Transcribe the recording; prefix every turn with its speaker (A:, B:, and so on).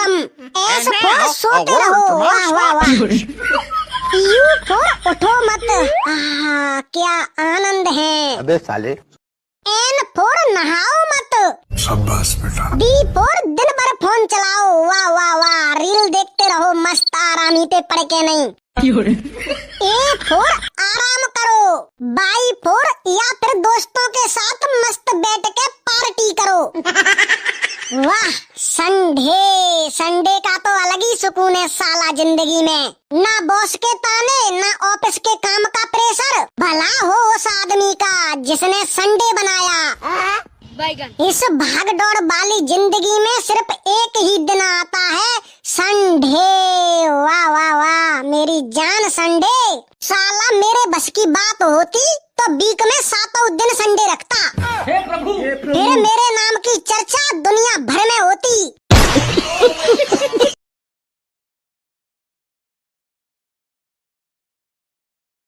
A: कम। S four सोते रहो, वाह वाह वाह। यू फोर उठो मत, आहा क्या आनंद है।
B: अबे साले।
A: एन फोर नहाओ मत।
B: शाबाश बेटा।
A: डी फोर दिन भर फोन चलाओ, वाह वाह वाह, रील देखते रहो मस्त आरामी पे पड़ के नहीं। ए फोर आराम करो। बाई फोर या फिर दोस्तों के साथ मस्त बैठ के पार्टी करो। वाह संडे, संडे का तो अलग ही सुकून है साला जिंदगी में। ना बॉस के ताने, ना ऑफिस के काम का प्रेशर। भला हो उस आदमी का जिसने संडे बनाया। इस भाग दौड़ वाली जिंदगी में सिर्फ एक ही दिन आता है, संडे। वाह वाह वाह मेरी जान संडे। साला मेरे बस की बात होती तो वीक में 7 दिन संडे रखता।